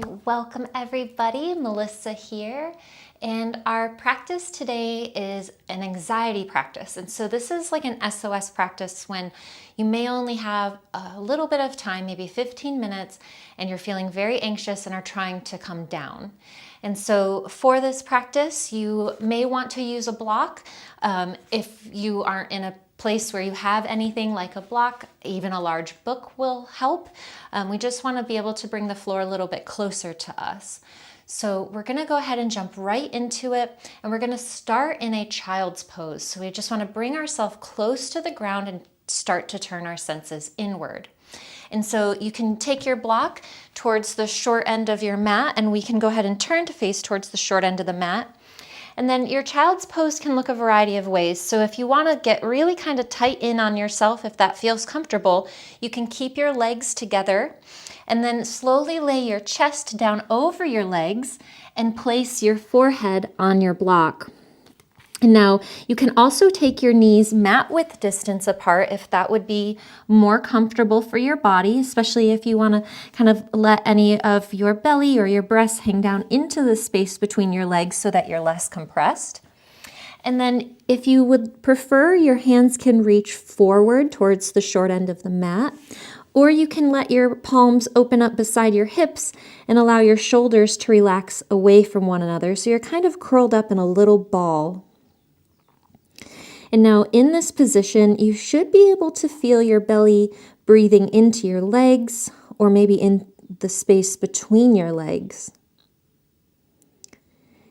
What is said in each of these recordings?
Welcome everybody, Melissa here. And our practice today is an anxiety practice. And so this is like an SOS practice when you may only have a little bit of time, maybe 15 minutes, and you're feeling very anxious and are trying to come down. And so for this practice, you may want to use a block. If you aren't in a place where you have anything like a block, even a large book will help. We just want to be able to bring the floor a little bit closer to us. So we're going to go ahead and jump right into it, and we're going to start in a child's pose. So we just want to bring ourselves close to the ground and start to turn our senses inward. And so you can take your block towards the short end of your mat, and we can go ahead and turn to face towards the short end of the mat. And then your child's pose can look a variety of ways. So if you want to get really kind of tight in on yourself, if that feels comfortable, you can keep your legs together and then slowly lay your chest down over your legs and place your forehead on your block. And now you can also take your knees mat width distance apart if that would be more comfortable for your body, especially if you want to kind of let any of your belly or your breasts hang down into the space between your legs so that you're less compressed. And then if you would prefer, your hands can reach forward towards the short end of the mat, or you can let your palms open up beside your hips and allow your shoulders to relax away from one another. So you're kind of curled up in a little ball. And now in this position, you should be able to feel your belly breathing into your legs or maybe in the space between your legs.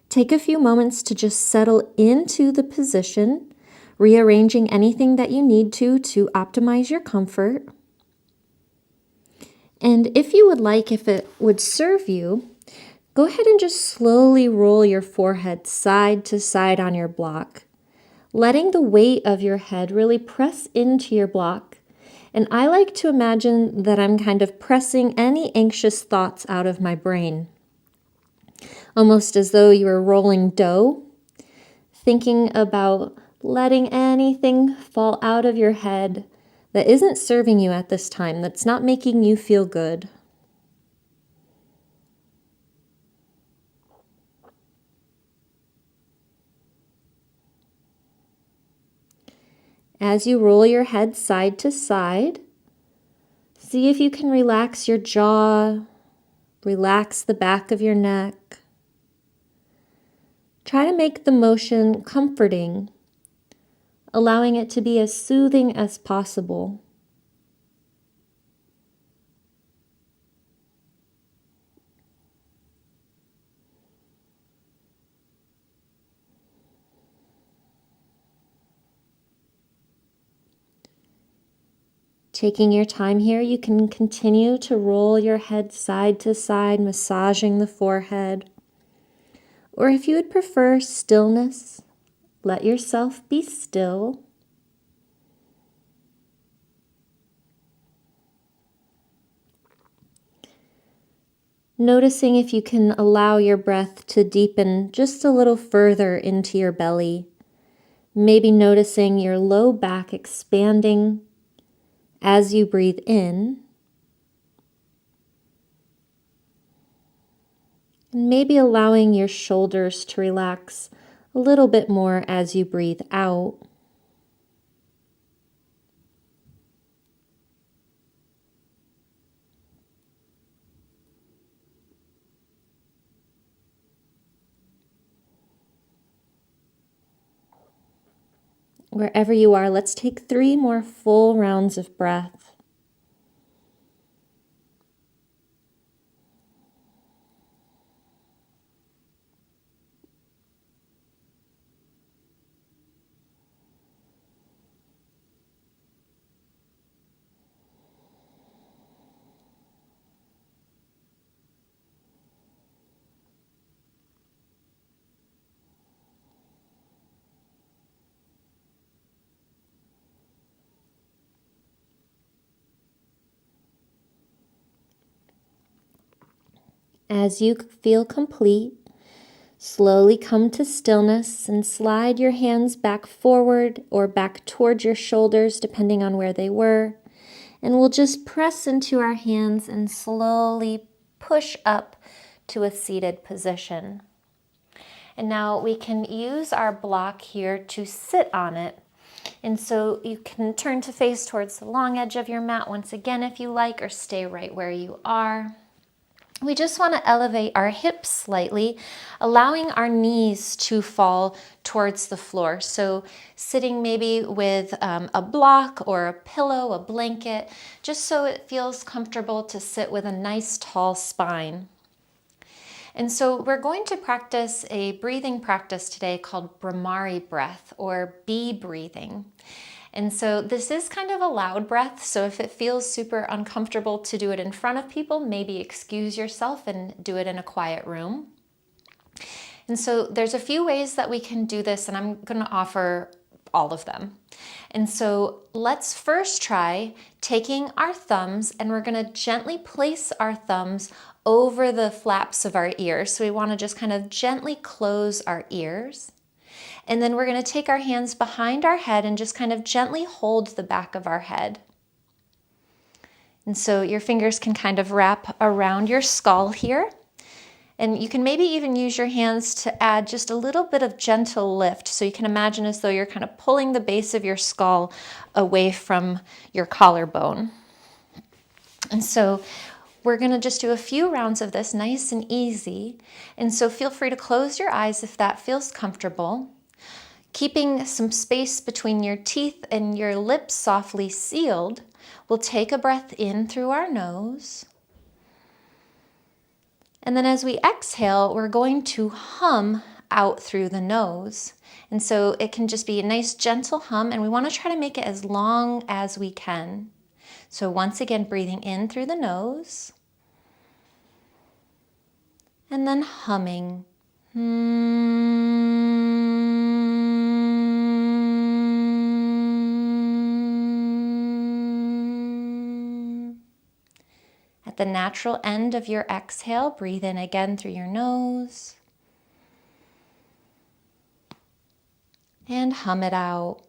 Take a few moments to just settle into the position, rearranging anything that you need to optimize your comfort. And if you would like, if it would serve you, go ahead and just slowly roll your forehead side to side on your block, letting the weight of your head really press into your block. And I like to imagine that I'm kind of pressing any anxious thoughts out of my brain, almost as though you were rolling dough, thinking about letting anything fall out of your head that isn't serving you at this time, that's not making you feel good. As you roll your head side to side, see if you can relax your jaw, relax the back of your neck. Try to make the motion comforting, allowing it to be as soothing as possible. Taking your time here, you can continue to roll your head side to side, massaging the forehead. Or if you would prefer stillness, let yourself be still. Noticing if you can allow your breath to deepen just a little further into your belly. Maybe noticing your low back expanding as you breathe in. And maybe allowing your shoulders to relax a little bit more as you breathe out. Wherever you are, let's take 3 more full rounds of breath. As you feel complete, slowly come to stillness and slide your hands back forward or back towards your shoulders, depending on where they were. And we'll just press into our hands and slowly push up to a seated position. And now we can use our block here to sit on it. And so you can turn to face towards the long edge of your mat once again if you like, or stay right where you are. We just want to elevate our hips slightly, allowing our knees to fall towards the floor. So sitting maybe with a block or a pillow, a blanket, just so it feels comfortable to sit with a nice tall spine. And so we're going to practice a breathing practice today called Bhramari breath, or bee breathing. And so this is kind of a loud breath, so if it feels super uncomfortable to do it in front of people, maybe excuse yourself and do it in a quiet room. And so there's a few ways that we can do this, and I'm going to offer all of them. And so let's first try taking our thumbs, and we're going to gently place our thumbs over the flaps of our ears. So we want to just kind of gently close our ears. And then we're going to take our hands behind our head and just kind of gently hold the back of our head. And so your fingers can kind of wrap around your skull here. And you can maybe even use your hands to add just a little bit of gentle lift. So you can imagine as though you're kind of pulling the base of your skull away from your collarbone. And so we're going to just do a few rounds of this, nice and easy. And so feel free to close your eyes if that feels comfortable. Keeping some space between your teeth and your lips softly sealed, we'll take a breath in through our nose. And then as we exhale, we're going to hum out through the nose. And so it can just be a nice gentle hum, and we want to try to make it as long as we can. So once again, breathing in through the nose. And then humming. At the natural end of your exhale, breathe in again through your nose. And hum it out.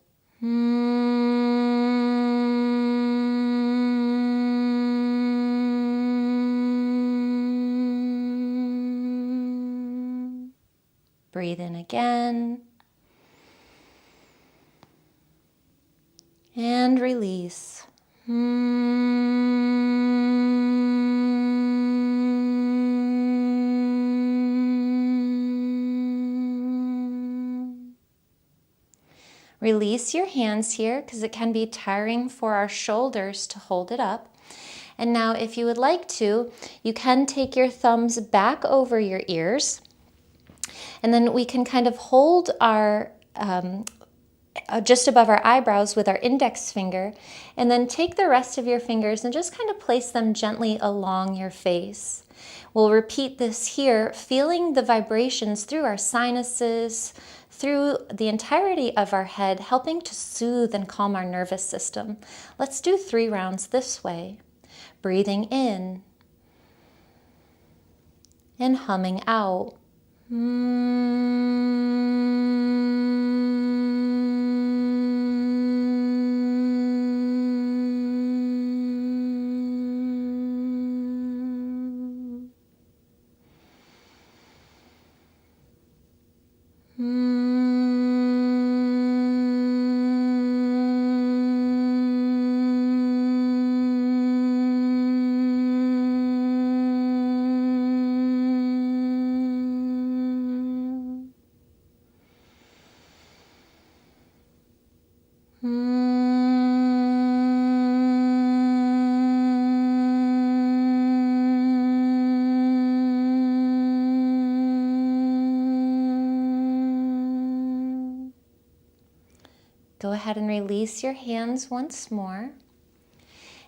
Breathe in again. And release. Release your hands here because it can be tiring for our shoulders to hold it up. And now if you would like to, you can take your thumbs back over your ears, and then we can kind of hold our just above our eyebrows with our index finger, and then take the rest of your fingers and just kind of place them gently along your face. We'll repeat this here, feeling the vibrations through our sinuses, through the entirety of our head, helping to soothe and calm our nervous system. Let's do 3 rounds this way. Breathing in and humming out. Go ahead and release your hands once more.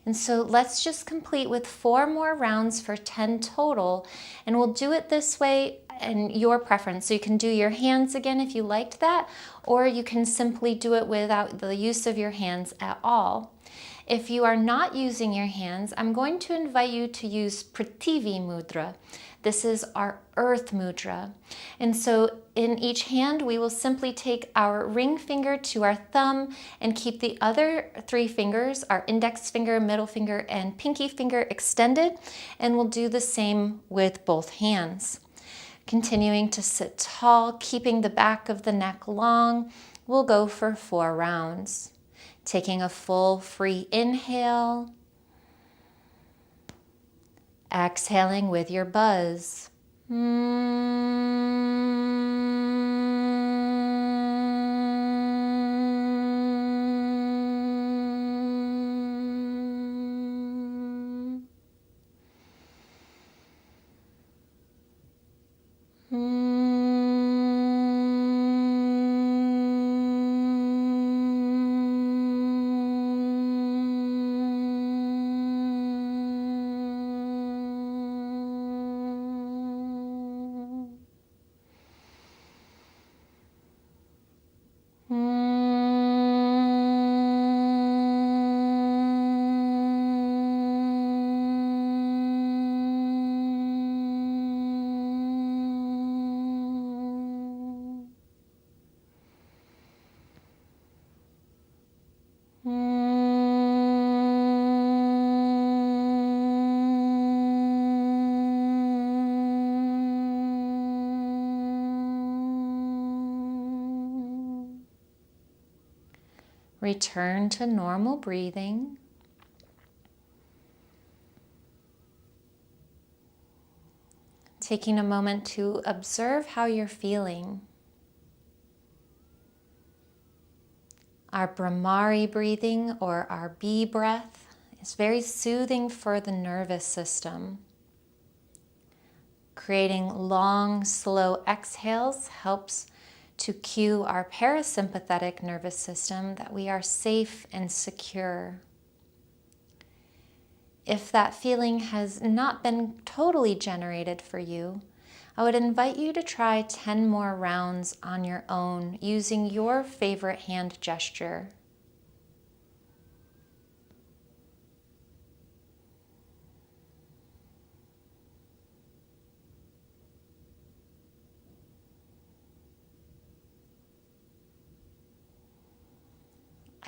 And so let's just complete with 4 more rounds for 10 total. And we'll do it this way in your preference. So you can do your hands again if you liked that, or you can simply do it without the use of your hands at all. If you are not using your hands, I'm going to invite you to use Prithvi Mudra. This is our earth mudra. And so in each hand, we will simply take our ring finger to our thumb and keep the other 3 fingers, our index finger, middle finger, and pinky finger extended. And we'll do the same with both hands. Continuing to sit tall, keeping the back of the neck long, we'll go for 4 rounds. Taking a full free inhale. Exhaling with your buzz. Return to normal breathing. Taking a moment to observe how you're feeling. Our Bhramari breathing, or our bee breath, is very soothing for the nervous system. Creating long, slow exhales helps to cue our parasympathetic nervous system that we are safe and secure. If that feeling has not been totally generated for you, I would invite you to try 10 more rounds on your own using your favorite hand gesture.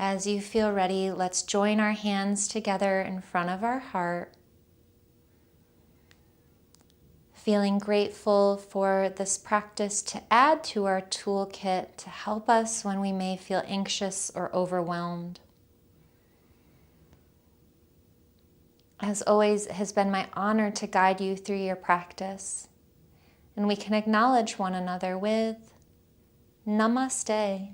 As you feel ready, let's join our hands together in front of our heart. Feeling grateful for this practice to add to our toolkit to help us when we may feel anxious or overwhelmed. As always, it has been my honor to guide you through your practice. And we can acknowledge one another with Namaste.